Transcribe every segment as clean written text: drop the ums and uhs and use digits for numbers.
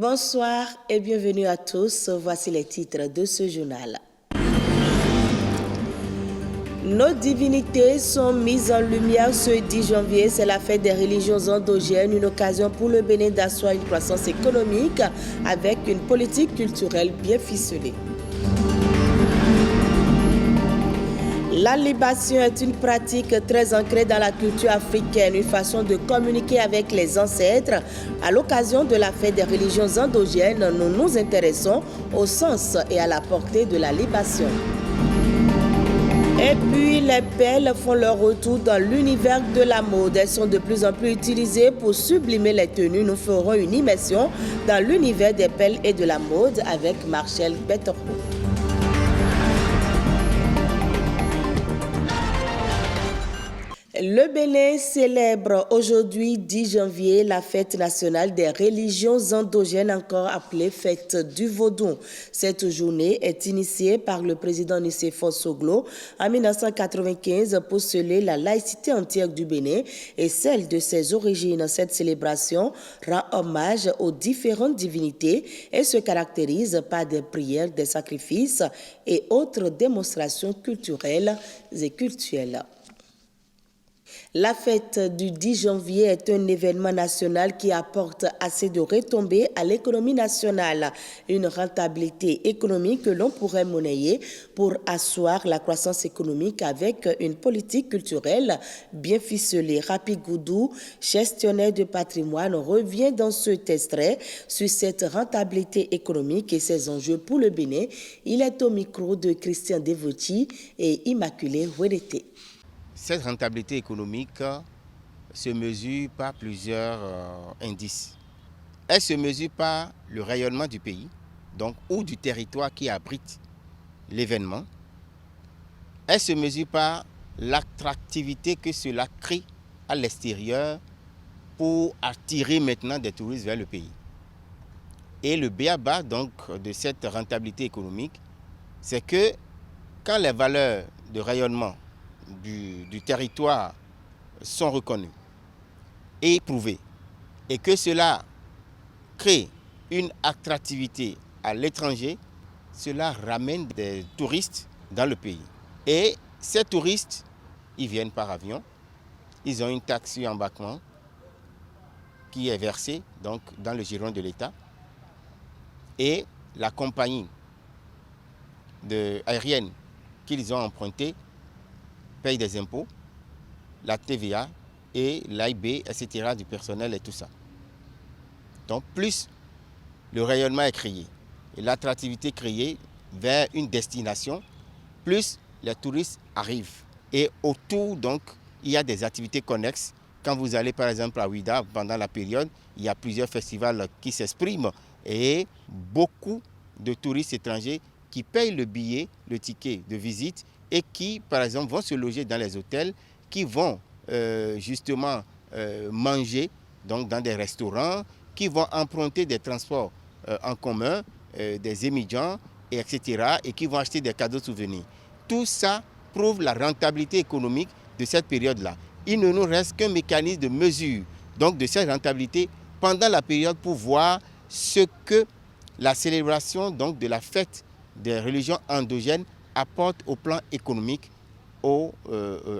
Bonsoir et bienvenue à tous. Voici les titres de ce journal. Nos divinités sont mises en lumière ce 10 janvier. C'est la fête des religions endogènes, une occasion pour le Bénin d'asseoir une croissance économique avec une politique culturelle bien ficelée. La libation est une pratique très ancrée dans la culture africaine, une façon de communiquer avec les ancêtres. À l'occasion de la fête des religions endogènes, nous nous intéressons au sens et à la portée de la libation. Et puis, les pelles font leur retour dans l'univers de la mode. Elles sont de plus en plus utilisées pour sublimer les tenues. Nous ferons une immersion dans l'univers des pelles et de la mode avec Marcel Betterou. Le Bénin célèbre aujourd'hui 10 janvier la fête nationale des religions endogènes, encore appelée fête du Vaudou. Cette journée est initiée par le président Nicéphore Soglo en 1995 pour sceller la laïcité entière du Bénin et celle de ses origines. Cette célébration rend hommage aux différentes divinités et se caractérise par des prières, des sacrifices et autres démonstrations culturelles et cultuelles. La fête du 10 janvier est un événement national qui apporte assez de retombées à l'économie nationale, une rentabilité économique que l'on pourrait monnayer pour asseoir la croissance économique avec une politique culturelle bien ficelée. Rapi Goudou, gestionnaire de patrimoine, revient dans cet extrait sur cette rentabilité économique et ses enjeux pour le Bénin. Il est au micro de Christian Devoti et Immaculée Ouédété. Cette rentabilité économique se mesure par plusieurs indices. Elle se mesure par le rayonnement du pays, donc ou du territoire qui abrite l'événement. Elle se mesure par l'attractivité que cela crée à l'extérieur pour attirer maintenant des touristes vers le pays. Et le b.a.-ba donc de cette rentabilité économique, c'est que quand les valeurs de rayonnement du territoire sont reconnus et prouvés et que cela crée une attractivité à l'étranger, cela ramène des touristes dans le pays. Et ces touristes, ils viennent par avion, ils ont une taxe sur embarquement qui est versée donc, dans le giron de l'État et la compagnie aérienne qu'ils ont empruntée paye des impôts, la TVA et l'AIB, etc., du personnel et tout ça. Donc plus le rayonnement est créé et l'attractivité créée vers une destination, plus les touristes arrivent. Et autour, donc, il y a des activités connexes. Quand vous allez par exemple à Ouida, pendant la période, il y a plusieurs festivals qui s'expriment et beaucoup de touristes étrangers qui payent le billet, le ticket de visite et qui, par exemple, vont se loger dans les hôtels, qui vont justement manger donc, dans des restaurants, qui vont emprunter des transports en commun, des émigrants, etc., et qui vont acheter des cadeaux souvenirs. Tout ça prouve la rentabilité économique de cette période-là. Il ne nous reste qu'un mécanisme de mesure donc, de cette rentabilité pendant la période pour voir ce que la célébration donc, de la fête des religions endogènes apporte au plan économique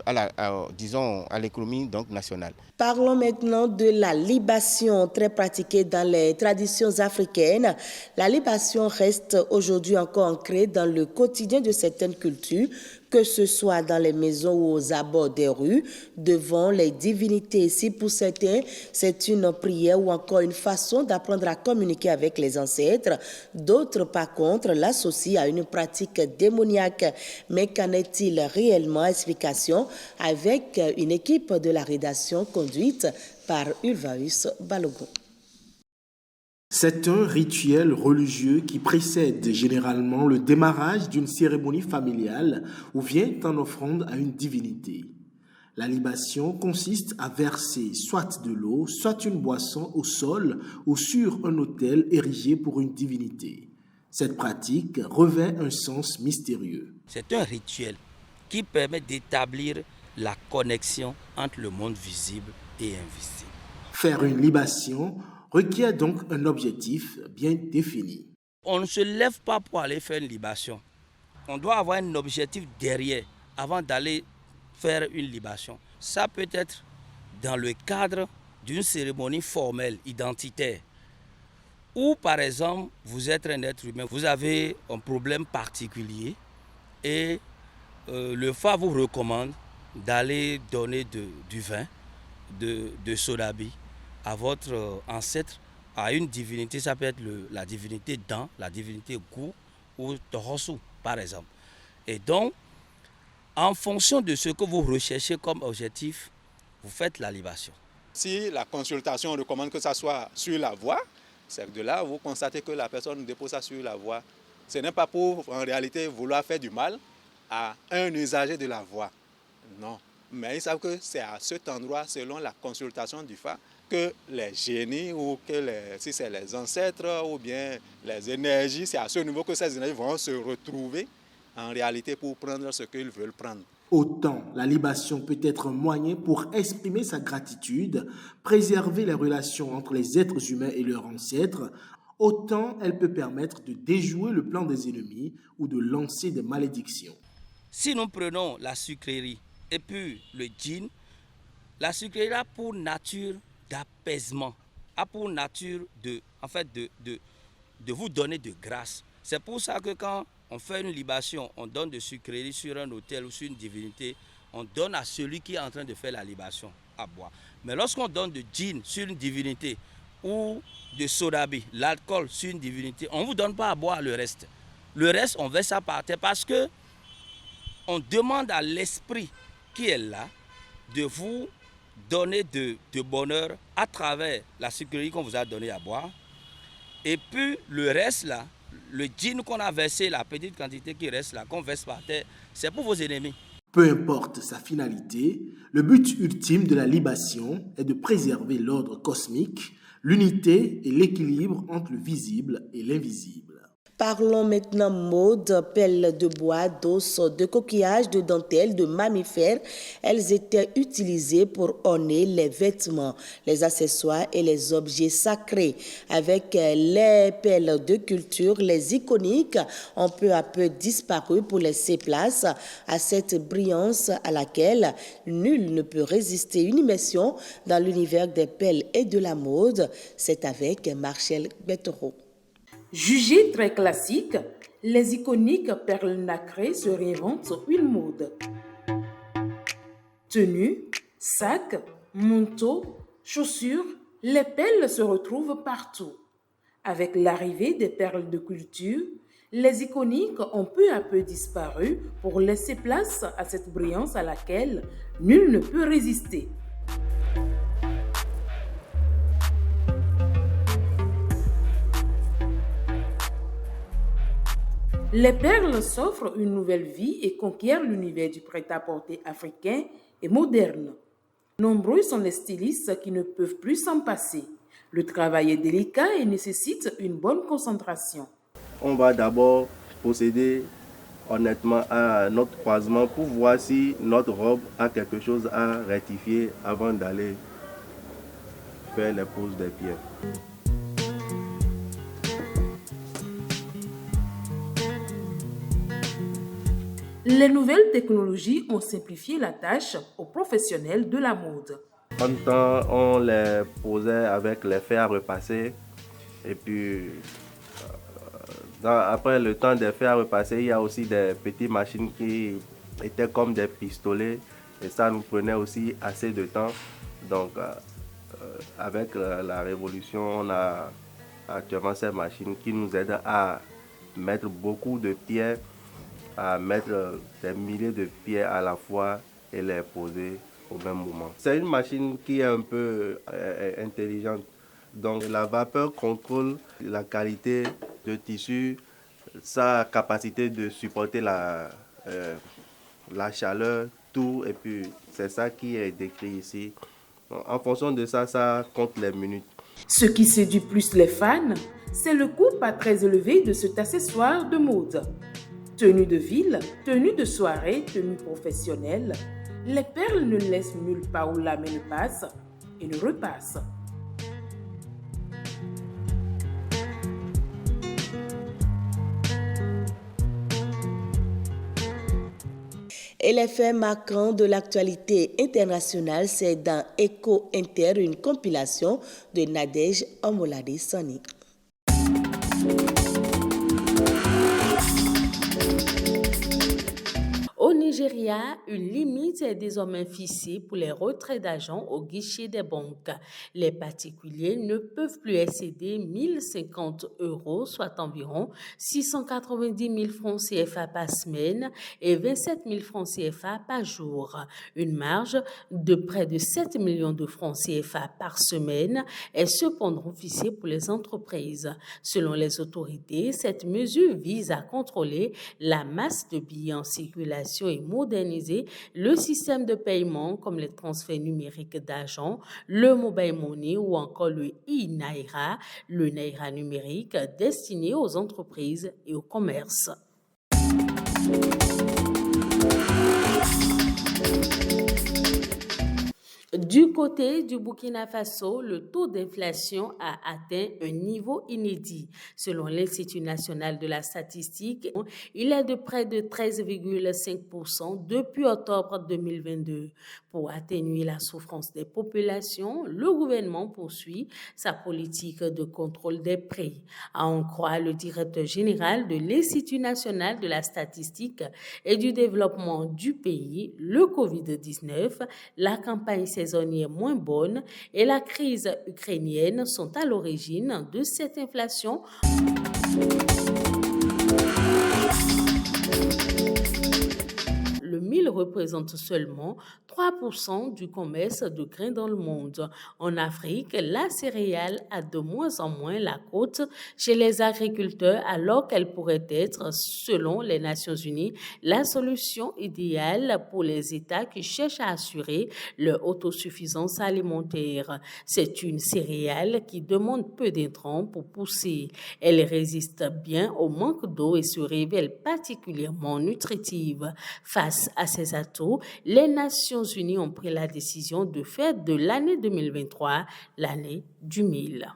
à l'économie donc nationale. Parlons maintenant de la libation très pratiquée dans les traditions africaines. La libation reste aujourd'hui encore ancrée dans le quotidien de certaines cultures, que ce soit dans les maisons ou aux abords des rues, devant les divinités. Si pour certains, c'est une prière ou encore une façon d'apprendre à communiquer avec les ancêtres, d'autres, par contre, l'associent à une pratique démoniaque. Mais qu'en est-il réellement? Explication avec une équipe de la rédaction conduite par Ulvaeus Balogun. C'est un rituel religieux qui précède généralement le démarrage d'une cérémonie familiale ou vient en offrande à une divinité. La libation consiste à verser soit de l'eau, soit une boisson au sol ou sur un autel érigé pour une divinité. Cette pratique revêt un sens mystérieux. C'est un rituel qui permet d'établir la connexion entre le monde visible et invisible. Faire une libation requiert donc un objectif bien défini. On ne se lève pas pour aller faire une libation. On doit avoir un objectif derrière avant d'aller faire une libation. Ça peut être dans le cadre d'une cérémonie formelle, identitaire. Ou par exemple, vous êtes un être humain, vous avez un problème particulier et le FA vous recommande d'aller donner du vin, de sodabi à votre ancêtre, à une divinité. Ça peut être la divinité Dan, la divinité Gu ou Torosu par exemple. Et donc, en fonction de ce que vous recherchez comme objectif, vous faites la libation. Si la consultation recommande que ça soit sur la voie, c'est de là où vous constatez que la personne dépose ça sur la voie. Ce n'est pas pour, en réalité, vouloir faire du mal à un usager de la voie. Non. Mais ils savent que c'est à cet endroit, selon la consultation du FA, que les génies ou si c'est les ancêtres ou bien les énergies, c'est à ce niveau que ces énergies vont se retrouver en réalité pour prendre ce qu'ils veulent prendre. Autant la libation peut être un moyen pour exprimer sa gratitude, préserver les relations entre les êtres humains et leurs ancêtres, autant elle peut permettre de déjouer le plan des ennemis ou de lancer des malédictions. Si nous prenons la sucrerie et puis le djinn, la sucrerie a pour nature d'apaisement, a pour nature de vous donner de grâce. C'est pour ça que quand on fait une libation, on donne de sucrerie sur un autel ou sur une divinité, on donne à celui qui est en train de faire la libation à boire. Mais lorsqu'on donne de djinn sur une divinité ou de sodabi, l'alcool sur une divinité, on ne vous donne pas à boire le reste. Le reste, on verse ça par terre parce que on demande à l'esprit qui est là de vous donner de bonheur à travers la sucrerie qu'on vous a donné à boire. Et puis le reste là, le djinn qu'on a versé, la petite quantité qui reste là, qu'on verse par terre, c'est pour vos ennemis. Peu importe sa finalité, le but ultime de la libation est de préserver l'ordre cosmique, l'unité et l'équilibre entre le visible et l'invisible. Parlons maintenant mode, pelles de bois, d'os, de coquillages, de dentelles, de mammifères. Elles étaient utilisées pour orner les vêtements, les accessoires et les objets sacrés. Avec les pelles de culture, les iconiques ont peu à peu disparu pour laisser place à cette brillance à laquelle nul ne peut résister. Une immersion dans l'univers des pelles et de la mode, c'est avec Marcel Bettero. Jugées très classiques, les iconiques perles nacrées se réinventent une mode. Tenues, sacs, manteaux, chaussures, les pelles se retrouvent partout. Avec l'arrivée des perles de culture, les iconiques ont peu à peu disparu pour laisser place à cette brillance à laquelle nul ne peut résister. Les perles s'offrent une nouvelle vie et conquièrent l'univers du prêt-à-porter africain et moderne. Nombreux sont les stylistes qui ne peuvent plus s'en passer. Le travail est délicat et nécessite une bonne concentration. On va d'abord procéder honnêtement à notre croisement pour voir si notre robe a quelque chose à rectifier avant d'aller faire les poses des pieds. Les nouvelles technologies ont simplifié la tâche aux professionnels de la mode. En temps, on les posait avec les fers à repasser. Et puis, après le temps des fers à repasser, il y a aussi des petites machines qui étaient comme des pistolets. Et ça nous prenait aussi assez de temps. Donc, avec la révolution, on a actuellement ces machines qui nous aident à mettre beaucoup de pierres, à mettre des milliers de pieds à la fois et les poser au même moment. C'est une machine qui est un peu intelligente. Donc la vapeur contrôle la qualité de tissu, sa capacité de supporter la chaleur, tout. Et puis c'est ça qui est décrit ici. En fonction de ça, ça compte les minutes. Ce qui séduit plus les fans, c'est le coût pas très élevé de cet accessoire de mode. Tenue de ville, tenue de soirée, tenue professionnelle, les perles ne laissent nulle part où la main ne passe et ne repasse. Et les faits marquants de l'actualité internationale, c'est dans Eco Inter, une compilation de Nadège Omolade Sani. Au Nigeria, une limite est désormais fixée pour les retraits d'argent au guichet des banques. Les particuliers ne peuvent plus excéder 1 050 €, soit environ 690 000 francs CFA par semaine et 27 000 francs CFA par jour. Une marge de près de 7 millions de francs CFA par semaine est cependant fixée pour les entreprises. Selon les autorités, cette mesure vise à contrôler la masse de billets en circulation et moderniser le système de paiement comme les transferts numériques d'argent, le mobile money ou encore le e-Naira, le Naira numérique destiné aux entreprises et au commerce. Du côté du Burkina Faso, le taux d'inflation a atteint un niveau inédit. Selon l'Institut national de la statistique, il est de près de 13,5% depuis octobre 2022. Pour atténuer la souffrance des populations, le gouvernement poursuit sa politique de contrôle des prix. À en croire le directeur général de l'Institut national de la statistique et du développement du pays, le Covid-19, la campagne saisonnière moins bonne et la crise ukrainienne sont à l'origine de cette inflation. Le mil représente seulement 3% du commerce de grains dans le monde. En Afrique, la céréale a de moins en moins la cote chez les agriculteurs alors qu'elle pourrait être, selon les Nations Unies, la solution idéale pour les États qui cherchent à assurer leur autosuffisance alimentaire. C'est une céréale qui demande peu d'intrants pour pousser. Elle résiste bien au manque d'eau et se révèle particulièrement nutritive. Face à ces atouts, les Nations Unies ont pris la décision de faire de l'année 2023 l'année du mil.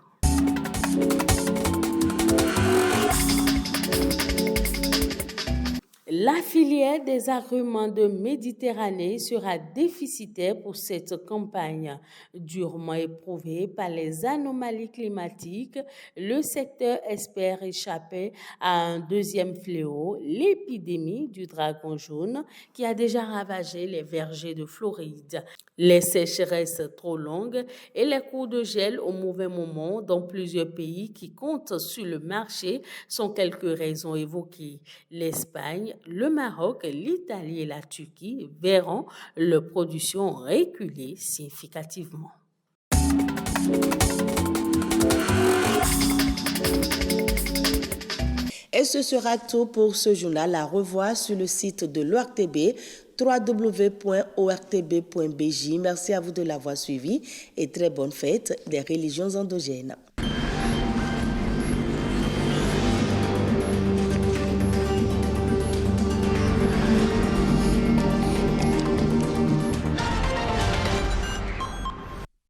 La filière des agrumes de Méditerranée sera déficitaire pour cette campagne. Durement éprouvé par les anomalies climatiques, le secteur espère échapper à un deuxième fléau, l'épidémie du dragon jaune qui a déjà ravagé les vergers de Floride. Les sécheresses trop longues et les cours de gel au mauvais moment dans plusieurs pays qui comptent sur le marché sont quelques raisons évoquées. L'Espagne, le Maroc, l'Italie et la Turquie verront leur production reculer significativement. Et ce sera tout pour ce journal à revoir sur le site de l'ORTB, www.ortb.bj. Merci à vous de l'avoir suivi et très bonne fête des religions endogènes.